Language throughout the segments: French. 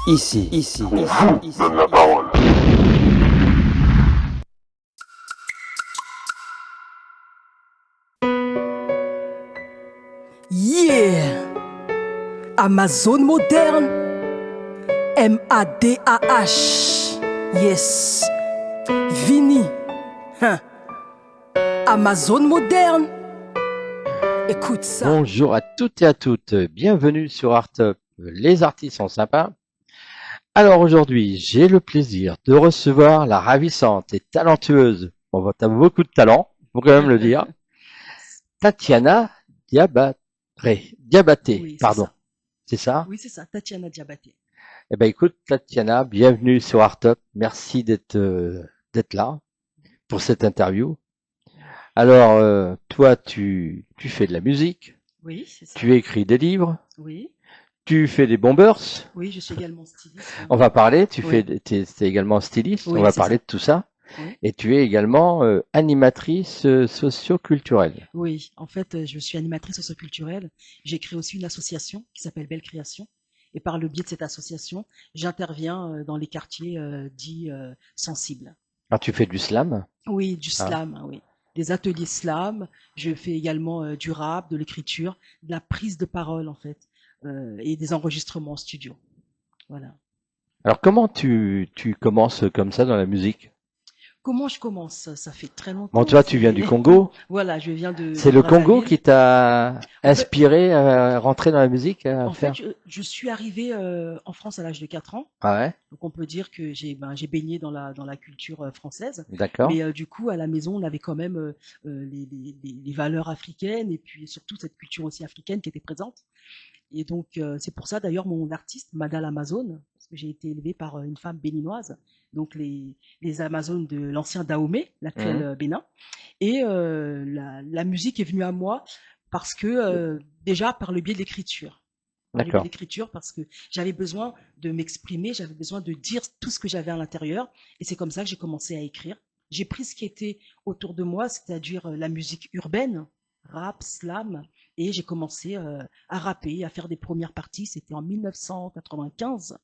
Ici. Donne la parole. Yeah! Amazon moderne. MADAH. Yes. Vini. Hein. Amazon moderne. Écoute ça. Bonjour à toutes et à toutes, bienvenue sur Art Up. Les artistes sont sympas. Alors aujourd'hui, j'ai le plaisir de recevoir la ravissante et talentueuse, t'as beaucoup de talent, faut quand même le dire, Tatiana Diabaté, Oui, c'est pardon, ça. c'est ça? Oui, c'est ça. Tatiana Diabaté. Eh ben écoute Tatiana, bienvenue sur Art Up, merci d'être là pour cette interview. Alors toi tu fais de la musique, Oui, c'est ça. tu écris des livres, Oui. tu fais des bombers. Oui, je suis également styliste. On va parler, Oui. t'es également styliste, on Oui, va c'est parler ça. de tout ça. Oui. Et tu es également animatrice socio-culturelle. Oui, en fait, je suis animatrice socioculturelle. J'ai créé aussi une association qui s'appelle Belle Création. Et par le biais de cette association, j'interviens dans les quartiers dits sensibles. Alors tu fais du slam. Oui, du Ah. slam, hein, oui. Des ateliers slam. Je fais également du rap, de l'écriture, de la prise de parole, en fait, et des enregistrements en studio. Voilà. Alors comment tu commences comme ça dans la musique? Comment je commence? Ça fait très Bon, longtemps. toi tu viens du Congo. Voilà, je viens C'est de le Congo qui Brazzaville. t'a En fait, inspiré à rentrer dans la musique, à En fait, faire? je suis arrivée en France à l'âge de 4 ans. Ah ouais, Donc on peut dire que j'ai baigné dans la culture française. d'accord. Mais du coup, à la maison, on avait quand même les valeurs africaines et puis surtout cette culture aussi africaine qui était présente. Et donc, c'est pour ça d'ailleurs mon artiste, Madal Amazon, parce que j'ai été élevée par une femme béninoise, donc les Amazones de l'ancien Dahomey, l'actuel Mhm. Bénin. Et la musique est venue à moi parce que déjà par le biais de l'écriture. Par le biais de D'accord. l'écriture, parce que j'avais besoin de m'exprimer, j'avais besoin de dire tout ce que j'avais à l'intérieur. Et c'est comme ça que j'ai commencé à écrire. J'ai pris ce qui était autour de moi, c'est-à-dire la musique urbaine, rap, slam, et j'ai commencé à rapper, à faire des premières parties. C'était en 1995.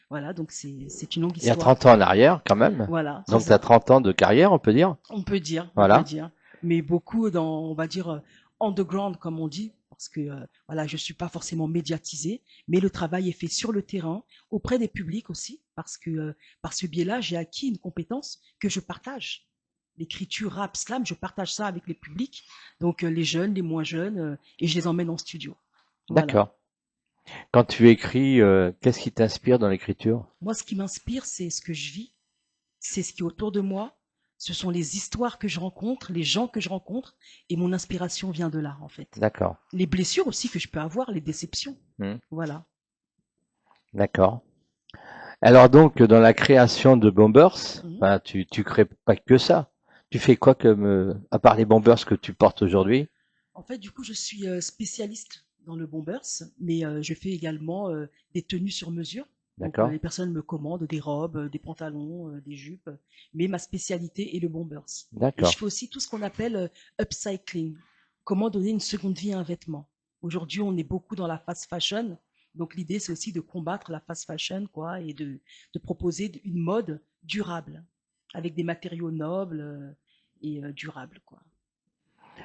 Voilà, donc c'est une longue Il y a histoire. 30 ans en arrière quand même. Voilà, c'est Donc tu as ça. 30 ans de carrière, on peut dire. On peut Voilà. dire, mais beaucoup dans, on va dire, underground, comme on dit, parce que voilà, je suis pas forcément médiatisée, mais le travail est fait sur le terrain, auprès des publics aussi, parce que par ce biais-là, j'ai acquis une compétence que je partage. L'écriture rap, slam, je partage ça avec les publics, donc les jeunes, les moins jeunes, et je les emmène en studio. Voilà. D'accord. Quand tu écris, qu'est-ce qui t'inspire dans l'écriture? Moi, ce qui m'inspire, c'est ce que je vis, c'est ce qui est autour de moi, ce sont les histoires que je rencontre, les gens que je rencontre, et mon inspiration vient de là, en fait. D'accord. Les blessures aussi que je peux avoir, les déceptions. Hmm. Voilà. D'accord. Alors donc, dans la création de Bombers, Mhm. ben, tu crées pas que ça. Tu fais quoi comme, à part les Bombers que tu portes aujourd'hui? En fait, du coup, je suis spécialiste dans le bombers, mais je fais également des tenues sur mesure. Donc, D'accord? les personnes me commandent des robes, des pantalons, des jupes, mais ma spécialité est le bombers. Et je D'accord. fais aussi tout ce qu'on appelle upcycling. Comment donner une seconde vie à un vêtement. Aujourd'hui, on est beaucoup dans la fast fashion. Donc, l'idée, c'est aussi de combattre la fast fashion, quoi, et de proposer une mode durable, avec des matériaux nobles et durables, quoi.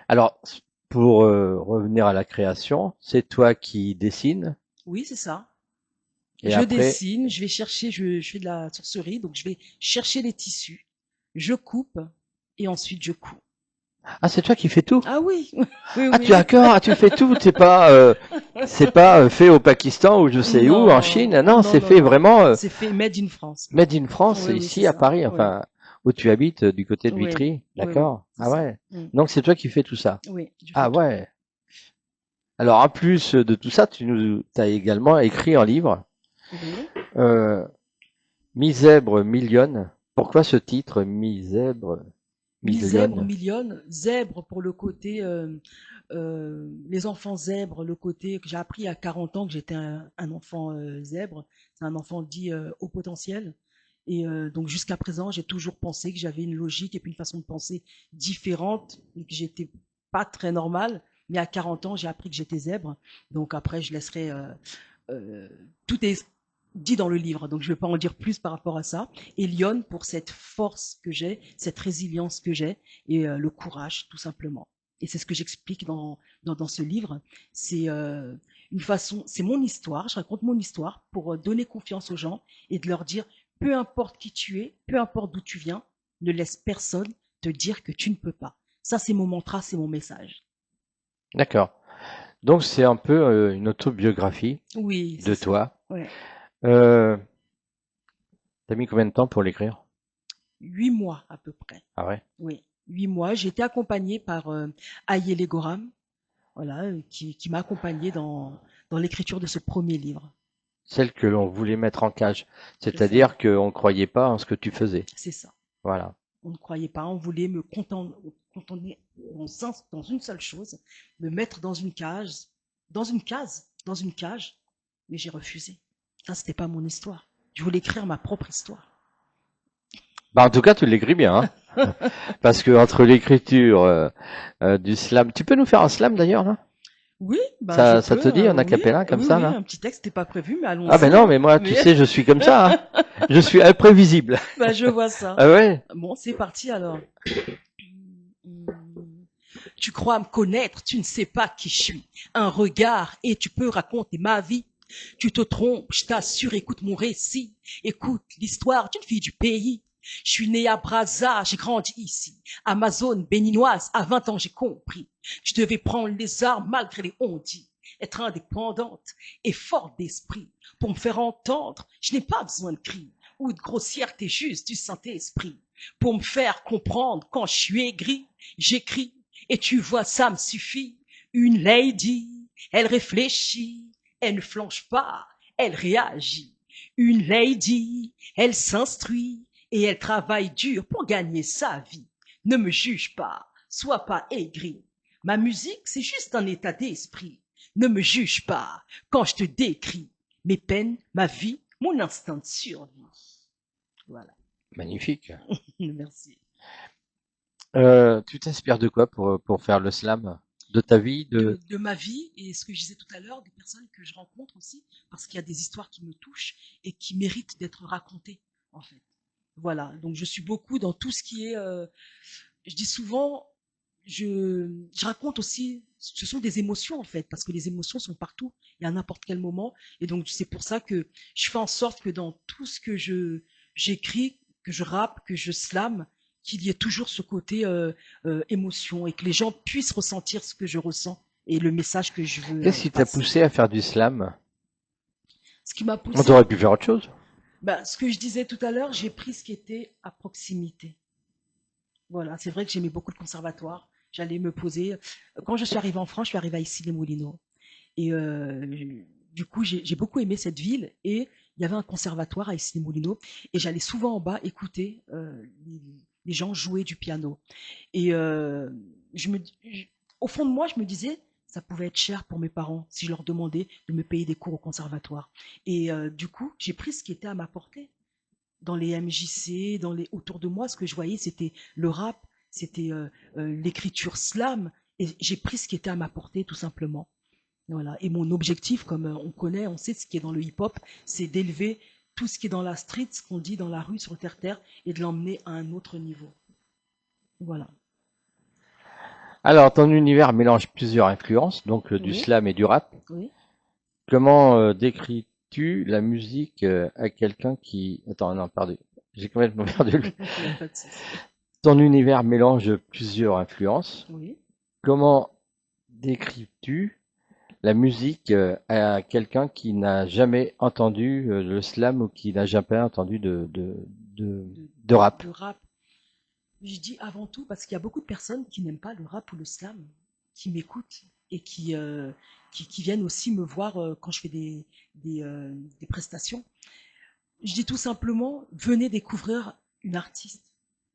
Alors, pour revenir à la création, c'est toi qui dessines Oui, c'est ça. et Je après, dessine, je vais chercher, je fais de la sorcerie, donc je vais chercher les tissus, je coupe et ensuite je couds. ah, c'est toi qui fais tout? Ah oui, oui, Ah, tu oui. d'accord, ah, tu fais tout. C'est pas fait au Pakistan ou je sais où, en Chine. Ah Non, non, non, c'est non, fait non. vraiment C'est fait made in France, quoi. made in France, Oui, oui, c'est ici à ça. Paris, Oui, enfin, où tu habites, du côté de oui, Vitry. oui, oui, D'accord. c'est Ah ça. ouais. Mm. Donc c'est toi qui fais tout ça. Oui, je fais Ah tout. ouais. Alors en plus de tout ça, tu nous as également écrit un livre, Oui. euh, Misèbre millionne. Pourquoi ce titre, Misèbre Mi-zèbre, millionne? millionne. Zèbre pour le côté, les enfants zèbres, le côté que j'ai appris à 40 ans que j'étais un enfant zèbre. C'est un enfant dit au potentiel. Et donc jusqu'à présent, j'ai toujours pensé que j'avais une logique et puis une façon de penser différente et que j'étais pas très normale. Mais à 40 ans, j'ai appris que j'étais zèbre. Donc après, je laisserai euh, tout est dit dans le livre, donc je ne vais pas en dire plus par rapport à ça. Et Lyon pour cette force que j'ai, cette résilience que j'ai et le courage, tout simplement. Et c'est ce que j'explique dans ce livre. C'est une façon, c'est mon histoire, je raconte mon histoire pour donner confiance aux gens et de leur dire, peu importe qui tu es, peu importe d'où tu viens, ne laisse personne te dire que tu ne peux pas. Ça, c'est mon mantra, c'est mon message. D'accord. Donc c'est un peu une autobiographie Oui, c'est de ça. toi. Ouais. Euh, T'as mis combien de temps pour l'écrire? 8 mois à peu près. Ah ouais? Oui, 8 mois. J'ai été accompagnée par Ayele Goram, voilà, qui m'a accompagnée dans l'écriture de ce premier livre. Celle que l'on voulait mettre en cage. C'est ça, C'est-à-dire qu'on ne croyait pas en ce que tu faisais. c'est ça. Voilà. On ne croyait pas, on voulait me contenir dans une seule chose, me mettre dans une cage, mais j'ai refusé. Ça, c'était pas mon histoire. Je voulais écrire ma propre histoire. Bah, en tout cas, tu l'écris bien, hein. Parce que entre l'écriture du slam, tu peux nous faire un slam d'ailleurs, là? Oui, ben je Ça te peux, dit un oui, acapella comme oui, ça, oui, là? un petit texte n'est pas prévu, mais Ah ben allons-y, non, hein. mais moi, tu Mais sais, je suis comme ça, hein. Je suis imprévisible. ben, je vois ça. Ah ouais? Bon, c'est parti alors. Tu crois me connaître, tu ne sais pas qui je suis. Un regard et tu peux raconter ma vie. Tu te trompes, je t'assure, écoute mon récit. Écoute l'histoire d'une fille du pays. Je suis né à Brazza, j'ai grandi ici. Amazone béninoise, à 20 ans j'ai compris. Je devais prendre les armes malgré les on-dit. Être indépendante et forte d'esprit. Pour me faire entendre, je n'ai pas besoin de cris ou de grossièreté, juste du Saint-Esprit. Pour me faire comprendre quand je suis aigri, j'écris et tu vois, ça me suffit. Une lady, elle réfléchit, elle ne flanche pas, elle réagit. Une lady, elle s'instruit et elle travaille dur pour gagner sa vie. Ne me juge pas, sois pas aigri. Ma musique, c'est juste un état d'esprit. Ne me juge pas quand je te décris mes peines, ma vie, mon instinct de survie. Voilà. Magnifique. Merci. Tu t'inspires de quoi pour faire le slam? De ta vie, de... De ma vie et ce que je disais tout à l'heure, des personnes que je rencontre aussi, parce qu'il y a des histoires qui me touchent et qui méritent d'être racontées, en fait. Voilà, donc je suis beaucoup dans tout ce qui est, je dis souvent, je raconte aussi, ce sont des émotions en fait, parce que les émotions sont partout et à n'importe quel moment, et donc c'est pour ça que je fais en sorte que dans tout ce que j'écris, que je rappe, que je slame, qu'il y ait toujours ce côté émotion et que les gens puissent ressentir ce que je ressens et le message que je veux Qu'est-ce qui t'a passer. poussé à faire du slam? Ce qui m'a On poussé, aurait pu faire autre chose. ben, ce que je disais tout à l'heure, j'ai pris ce qui était à proximité. Voilà, c'est vrai que j'aimais beaucoup le conservatoire. J'allais me poser. Quand je suis arrivée en France, je suis arrivée à Issy-les-Moulineaux. Et du coup, j'ai beaucoup aimé cette ville. Et il y avait un conservatoire à Issy-les-Moulineaux. Et j'allais souvent en bas écouter les gens jouer du piano. Et je me, je- au fond de moi, je me disais, ça pouvait être cher pour mes parents si je leur demandais de me payer des cours au conservatoire. Et du coup, j'ai pris ce qui était à ma portée dans les MJC, autour de moi, ce que je voyais, c'était le rap, c'était l'écriture slam, et j'ai pris ce qui était à ma portée, tout simplement. Voilà. Et mon objectif, comme on connaît, on sait ce qui est dans le hip-hop, c'est d'élever tout ce qui est dans la street, ce qu'on dit dans la rue, sur terre-terre, et de l'emmener à un autre niveau. Voilà. Alors, ton univers mélange plusieurs influences, donc du Oui, slam et du rap. oui. Comment décris-tu la musique à quelqu'un qui... Attends, non, pardon, j'ai complètement perdu. Il n'y a pas de souci. Ton univers mélange plusieurs influences. Oui. Comment décris-tu la musique à quelqu'un qui n'a jamais entendu le slam ou qui n'a jamais entendu de, De, de rap? de rap. Je dis avant tout parce qu'il y a beaucoup de personnes qui n'aiment pas le rap ou le slam, qui m'écoutent et qui viennent aussi me voir quand je fais des prestations. Je dis tout simplement, venez découvrir une artiste,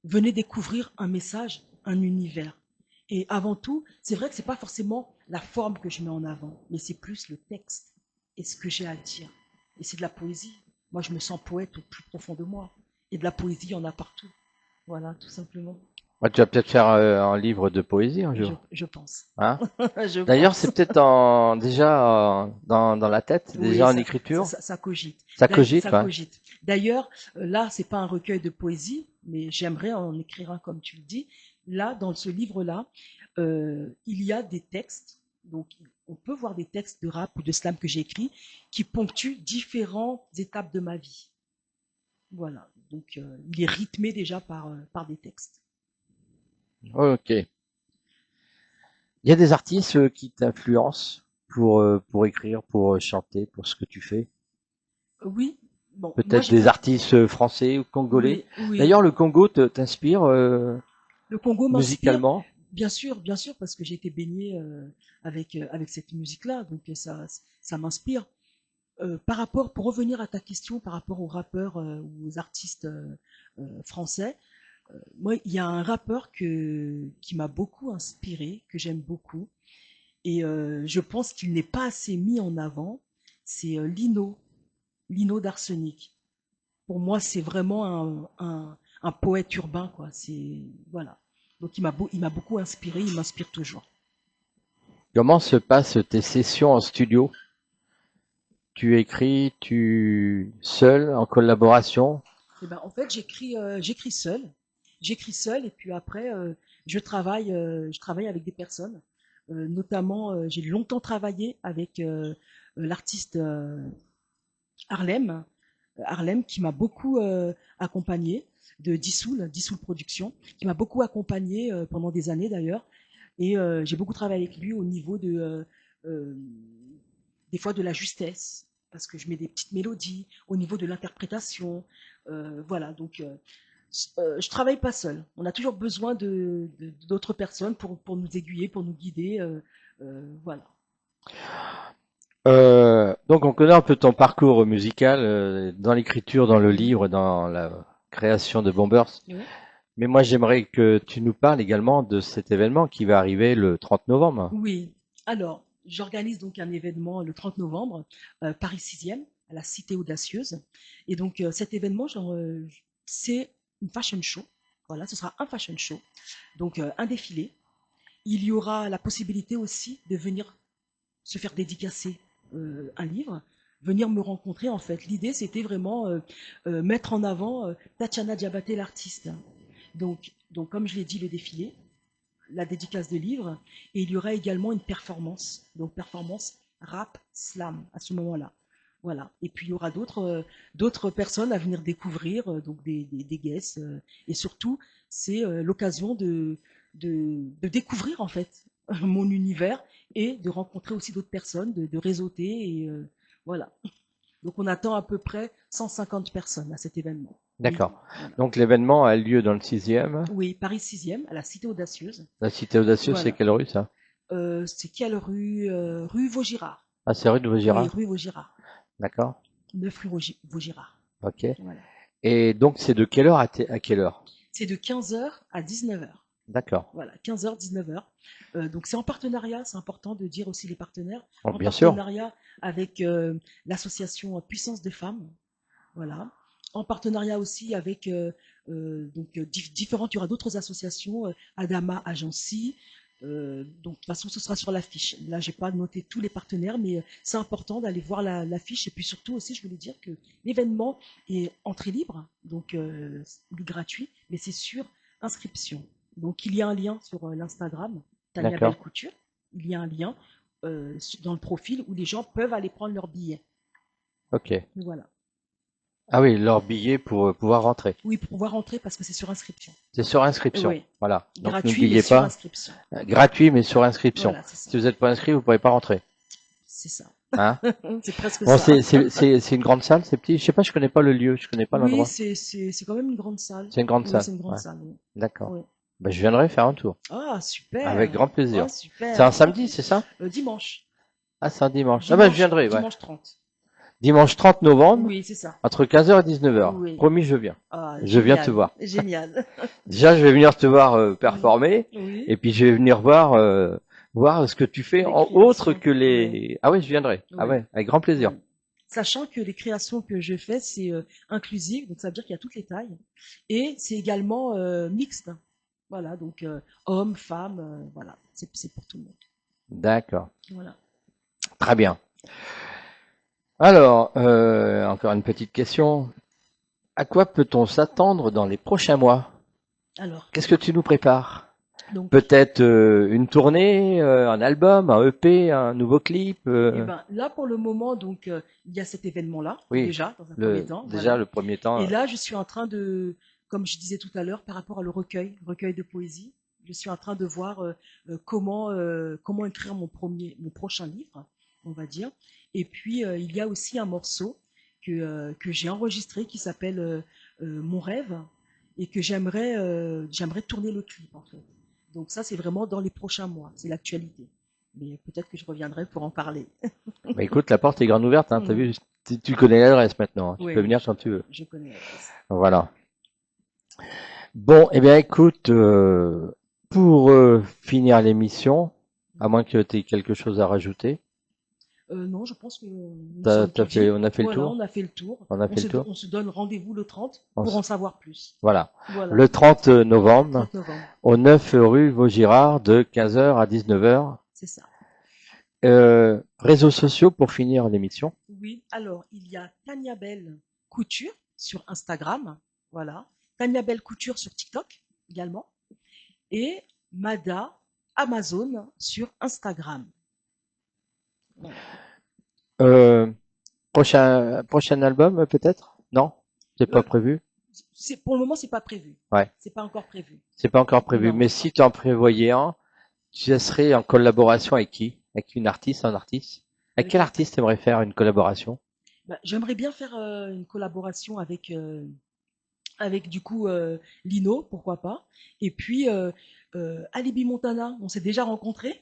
venez découvrir un message, un univers. Et avant tout, c'est vrai que c'est pas forcément la forme que je mets en avant, mais c'est plus le texte et ce que j'ai à dire. Et c'est de la poésie. Moi, je me sens poète au plus profond de moi. Et de la poésie, il y en a partout. Voilà, tout simplement. Ouais, tu vas peut-être faire un livre de poésie un jour, je pense. hein? Je D'ailleurs, pense. c'est peut-être déjà dans la tête, c'est Oui, déjà en écriture. ça cogite. Ça cogite, Ça ouais. cogite. D'ailleurs, là, c'est pas un recueil de poésie, mais j'aimerais en écrire un comme tu le dis. Là, dans ce livre-là, il y a des textes. Donc, on peut voir des textes de rap ou de slam que j'ai écrits qui ponctuent différentes étapes de ma vie. Voilà. Donc, il est rythmé déjà par des textes. Ok. Il y a des artistes qui t'influencent pour écrire, pour chanter, pour ce que tu fais. Oui. Bon, moi, Peut-être des artistes français ou congolais. oui, oui. D'ailleurs, le Congo t'inspire Le Congo m'inspire, musicalement? bien sûr, parce que j'ai été baignée avec cette musique-là, donc ça m'inspire. Par rapport, pour revenir à ta question, par rapport aux rappeurs ou aux artistes français, moi, il y a un rappeur qui m'a beaucoup inspiré, que j'aime beaucoup, et je pense qu'il n'est pas assez mis en avant. C'est Lino d'Arsenic. Pour moi, c'est vraiment un poète urbain, quoi. C'est voilà. Donc il m'a beaucoup inspiré, il m'inspire toujours. Comment se passent tes sessions en studio? Tu écris, tu seul, en collaboration? Et ben en fait, j'écris seul, et puis après je travaille avec des personnes. Notamment, j'ai longtemps travaillé avec l'artiste Harlem, Harlem qui m'a beaucoup accompagné de Dissoul Production, qui m'a beaucoup accompagné pendant des années d'ailleurs. Et j'ai beaucoup travaillé avec lui au niveau euh, des fois de la justesse, parce que je mets des petites mélodies, au niveau de l'interprétation. Voilà, donc je travaille pas seul. On a toujours besoin d'autres personnes pour nous aiguiller, pour nous guider. Voilà. Donc on connaît un peu ton parcours musical dans l'écriture, dans le Mhm. livre, dans la création de Bombers. Ouais. Mais moi j'aimerais que tu nous parles également de cet événement qui va arriver le 30 novembre. Oui. Alors, j'organise donc un événement le 30 novembre, Paris 6e, à la Cité Audacieuse. Et donc, cet événement, c'est une fashion show. Voilà, ce sera un fashion show. Donc, un défilé. Il y aura la possibilité aussi de venir se faire dédicacer un livre, venir me rencontrer en fait. L'idée c'était vraiment mettre en avant Tatiana Diabaté l'artiste. Donc comme je l'ai dit, le défilé, la dédicace de livres, et il y aura également une performance, donc performance rap slam à ce moment-là. Voilà. Et puis il y aura d'autres personnes à venir découvrir, donc des guests, et surtout c'est l'occasion de découvrir en fait mon univers et de rencontrer aussi d'autres personnes, de réseauter et voilà. Donc on attend à peu près 150 personnes à cet événement. Oui, D'accord. voilà. Donc l'événement a lieu dans le 6e. Oui, Paris 6e, à la Cité Audacieuse. La cité audacieuse, c'est Voilà. quelle rue ça? C'est quelle rue Rue Vaugirard. Ah, c'est rue de Oui, Vaugirard. rue Vaugirard. D'accord. 9 rue Vaugirard. Ok. Voilà. Et donc c'est de quelle heure à quelle heure? C'est de 15h à 19h. D'accord. Voilà, 15h, 19h. Donc c'est en partenariat, c'est important de dire aussi les partenaires, Bon, en bien sûr. partenariat avec l'association Puissance des femmes. Voilà. En partenariat aussi avec différentes, il y aura d'autres associations, Adama Agency. Donc de toute façon, ce sera sur l'affiche. Là, j'ai pas noté tous les partenaires, mais c'est important d'aller voir l'affiche. Et puis surtout aussi, je voulais dire que l'événement est entrée libre, donc il est gratuit, mais c'est sur inscription. Donc il y a un lien sur l'Instagram Tania Belle D'accord. Couture. Il y a un lien dans le profil où les gens peuvent aller prendre leur billet. Ok. Voilà. Ah oui, leur billet pour pouvoir rentrer. Oui, pour pouvoir rentrer parce que c'est sur inscription. C'est sur inscription. Oui, Voilà. Donc gratuit mais n'oubliez sur pas, inscription. gratuit mais sur inscription. Voilà, c'est ça. Si vous n'êtes pas inscrit, vous ne pourrez pas rentrer. C'est ça. Hein? C'est presque Bon, ça. c'est une grande salle, c'est petit. Je sais pas, je connais pas le lieu, je connais pas Oui, l'endroit. c'est quand même une grande salle. C'est une grande Oui, salle. c'est une grande Ouais. salle. Oui. D'accord. Oui. Ben, je viendrai faire un tour. Ah, Avec super. grand Ah, plaisir. C'est un super. samedi, c'est ça? Dimanche. Ah, c'est un dimanche. Ah ben, je viendrai, ouais. Dimanche 30. Dimanche 30 novembre, Oui, c'est ça. entre 15 heures et 19 heures. Oui. Promis, je viens. Ah, Je viens te génial. voir. Génial. Déjà, je vais venir te voir Mm. performer, Oui. et puis je vais venir voir ce que tu fais Les en autre créations. que Oui. les. Ah oui, je viendrai. Ah Oui. ouais, avec grand plaisir. Oui. Sachant que les créations que je fais, c'est inclusif, donc ça veut dire qu'il y a toutes les tailles. Et c'est également mixte. Voilà, donc hommes, femmes, voilà, c'est pour tout le monde. D'accord. Voilà. Très bien. Alors, encore une petite question. À quoi peut-on s'attendre dans les prochains mois? Alors, Qu'est-ce que tu nous prépares? donc, Peut-être une tournée, un album, un EP, un nouveau clip eh ben, là pour le moment, donc il y a cet événement-là Oui, déjà dans un premier temps, déjà voilà. le premier temps. Et là, je suis en train de, comme je disais tout à l'heure, par rapport à le recueil de poésie, je suis en train de voir comment écrire mon prochain livre, on va dire. Et puis il y a aussi un morceau que j'ai enregistré qui s'appelle Mon rêve et que j'aimerais tourner le clip en fait. Donc ça, c'est vraiment dans les prochains mois, c'est l'actualité. Mais peut-être que je reviendrai pour en parler. Bah, écoute, la porte est grande ouverte, hein, t'as Mhm. vu, tu connais l'adresse maintenant, hein, tu Oui, peux oui, venir quand tu veux. je connais l'adresse. Voilà. Bon, eh bien écoute, pour finir l'émission, à moins que tu aies quelque chose à rajouter, Non, je pense que nous sommes tout dit. on a fait le Voilà, tour? on a fait le tour. On a fait le tour? On se donne rendez-vous le 30 On pour s- en savoir plus. Voilà. Voilà, Le 30 novembre, 30 novembre, au 9 rue Vaugirard, de 15 heures à 19 heures. c'est ça. Réseaux sociaux pour finir l'émission. Oui, alors il y a Tania Belle Couture sur Instagram, voilà. Tania Belle Couture sur TikTok également. Et Mada Amazon sur Instagram. Voilà. Euh, prochain album, peut-être? Non? C'est pas Euh, prévu? pour le moment, c'est pas prévu. Ouais, C'est pas encore prévu. c'est pas encore prévu. Non. Mais si tu en prévoyais un, tu serais en collaboration avec qui? Avec une artiste, un artiste? Avec Avec quel un- artiste aimerais faire une collaboration? Bah, j'aimerais bien faire une collaboration avec du coup Lino, pourquoi pas. Et puis Alibi Montana, on s'est déjà rencontrés.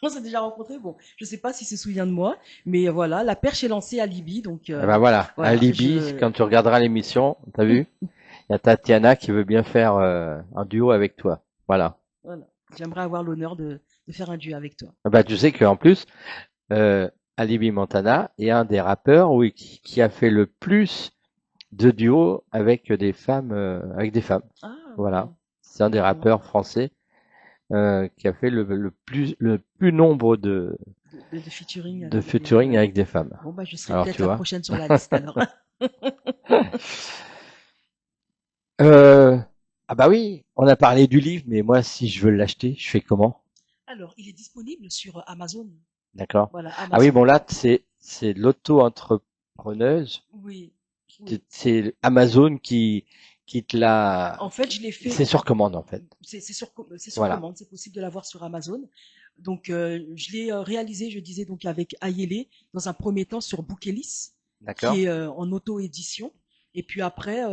On s'est déjà rencontrés. Bon, je sais pas s'il se souvient de moi, mais voilà, la perche est lancée Alibi, donc Eh ben voilà, voilà, Alibi, quand tu regarderas l'émission, t'as vu? Il y a Tatiana qui veut bien faire un duo avec toi. Voilà. voilà, j'aimerais avoir l'honneur de faire un duo avec toi. Bah tu sais qu'en plus, Alibi Montana est un des rappeurs, oui, qui a fait le plus de duos avec des femmes, avec des femmes. Ah, Voilà. C'est un des D'accord. rappeurs français qui a fait le plus nombre De featuring de avec featuring avec des femmes. Bon, bah, je serai Alors peut-être tu la vois. prochaine sur la liste alors. Ah bah oui, on a parlé du livre, mais moi si je veux l'acheter, je fais comment? Alors, il est disponible sur Amazon. D'accord. Voilà, Ah oui, Amazon. bon là c'est l'auto-entrepreneuse. Oui, oui. C'est Amazon qui te l'a. En fait, je l'ai fait. C'est sur commande en fait. C'est sur Voilà. commande, c'est possible de l'avoir sur Amazon. Donc, je l'ai réalisé, je disais, donc avec Ayele, dans un premier temps sur Bookelis, D'accord. qui est en auto-édition. Et puis après,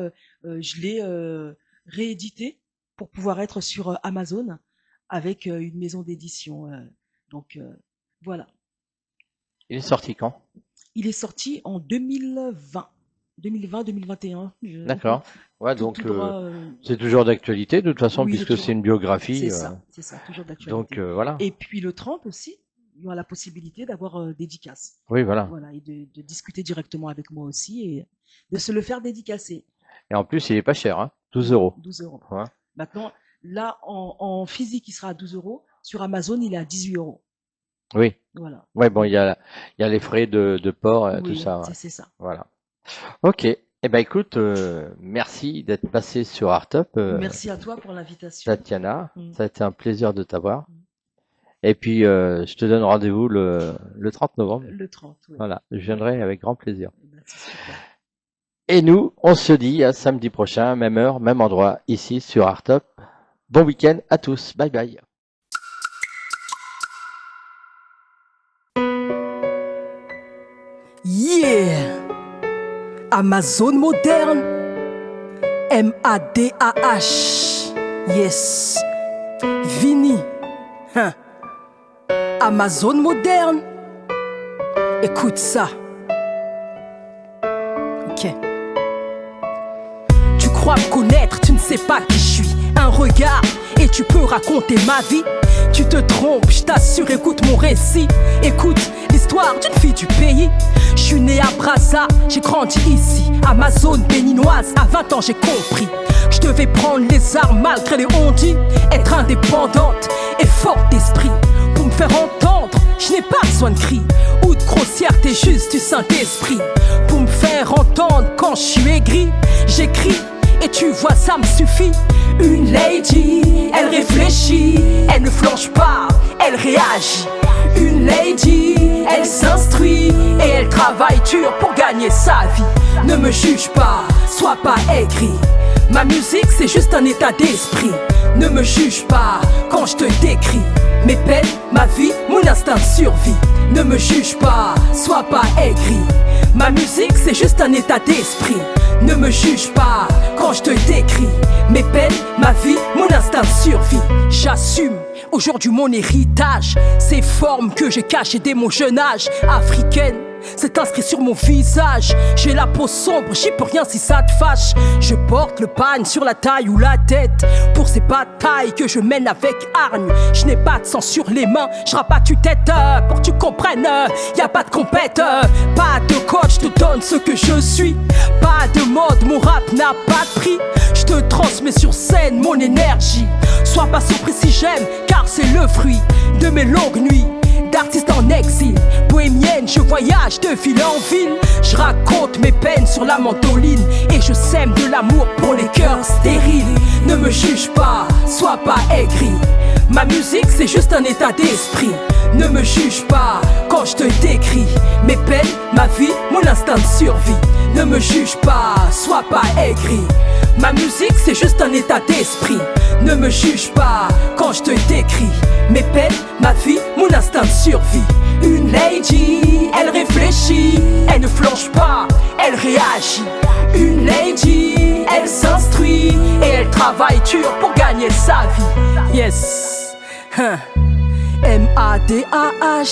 je l'ai réédité pour pouvoir être sur Amazon avec une maison d'édition. Donc, voilà. Il est sorti quand? Il est sorti en 2020. 2020-2021. D'accord. Ouais, Tout, donc tout droit. c'est toujours d'actualité de toute façon Oui, puisque toujours. c'est une biographie. C'est ça, toujours d'actualité. Donc voilà. Et puis le 30 aussi, il y aura la possibilité d'avoir dédicace. Oui, voilà. Voilà, et de discuter directement avec moi aussi et de se le faire dédicacer. Et en plus, il est pas cher, hein. 12 euros. 12 euros. Ouais. Maintenant, là, en physique, il sera à 12 euros. Sur Amazon, il est à 18 euros. Oui. Voilà. Ouais, bon, il y a les frais de port, tout Oui, ça. Ouais. c'est ça. Voilà. Ok. Eh ben écoute, merci d'être passé sur Artop, Merci à toi pour l'invitation. Tatiana. Mm. Ça a été un plaisir de t'avoir. Mm. Et puis, je te donne rendez-vous le 30 novembre. Le 30, oui. Voilà, je viendrai avec grand plaisir. Eh ben, c'est super. Et nous, on se dit à samedi prochain, même heure, même endroit, ici sur Artop. Bon week-end à tous. Bye bye. Yeah! Amazon moderne. M-A-D-A-H. Yes. Vini. Hein. Amazon moderne. Écoute ça. Ok. Tu crois me connaître, tu ne sais pas qui je suis. Un regard et tu peux raconter ma vie. Tu te trompes, je t'assure, écoute mon récit. Écoute l'histoire d'une fille du pays. Je suis né à Brazza, j'ai grandi ici. Amazon béninoise, à 20 ans j'ai compris. Je devais prendre les armes malgré les on-dit. Être indépendante et forte d'esprit. Pour me faire entendre, je n'ai pas besoin de cris ou de grossièreté, juste du Saint-Esprit. Pour me faire entendre quand je suis aigri, j'écris et tu vois ça me suffit. Une lady, elle réfléchit, elle ne flanche pas, elle réagit. Une lady, elle s'instruit et elle travaille dur pour gagner sa vie. Ne me juge pas, sois pas aigri. Ma musique c'est juste un état d'esprit. Ne me juge pas quand je te décris mes peines, ma vie, mon instinct de survie. Ne me juge pas, sois pas aigri. Ma musique c'est juste un état d'esprit. Ne me juge pas quand je te décris mes peines, ma vie, mon instinct de survie. J'assume aujourd'hui mon héritage, ces formes que j'ai cachées dès mon jeune âge. Africaine, c'est inscrit sur mon visage. J'ai la peau sombre, j'y peux rien si ça te fâche. Je porte le pagne sur la taille ou la tête pour ces batailles que je mène avec hargne. Je n'ai pas de sang sur les mains, je rappe à tue-tête pour que tu comprennes. Y a pas de compète, pas de coach, je te donne ce que je suis. Pas de mode, mon rap n'a pas de prix. Je te transmets sur scène mon énergie. Sois pas surpris si j'aime, car c'est le fruit de mes longues nuits d'artiste en exil. Bohémienne, je voyage de ville en ville. Je raconte mes peines sur la mandoline et je sème de l'amour pour les cœurs stériles. Ne me juge pas, sois pas aigri. Ma musique c'est juste un état d'esprit. Ne me juge pas quand je te décris mes peines, ma vie, mon instinct de survie. Ne me juge pas, sois pas aigri. Ma musique c'est juste un état d'esprit. Ne me juge pas quand je te décris mes peines, ma vie, mon instinct de survie. Une lady, elle réfléchit, elle ne flanche pas, elle réagit. Une lady, elle s'instruit et elle travaille dur pour gagner sa vie. Yes, M-A-D-A-H,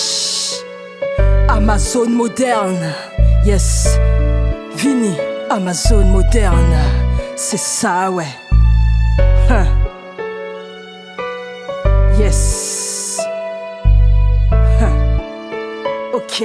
Amazon moderne. Yes, Vini, Amazon moderne. C'est ça, ouais. Yes. Ok.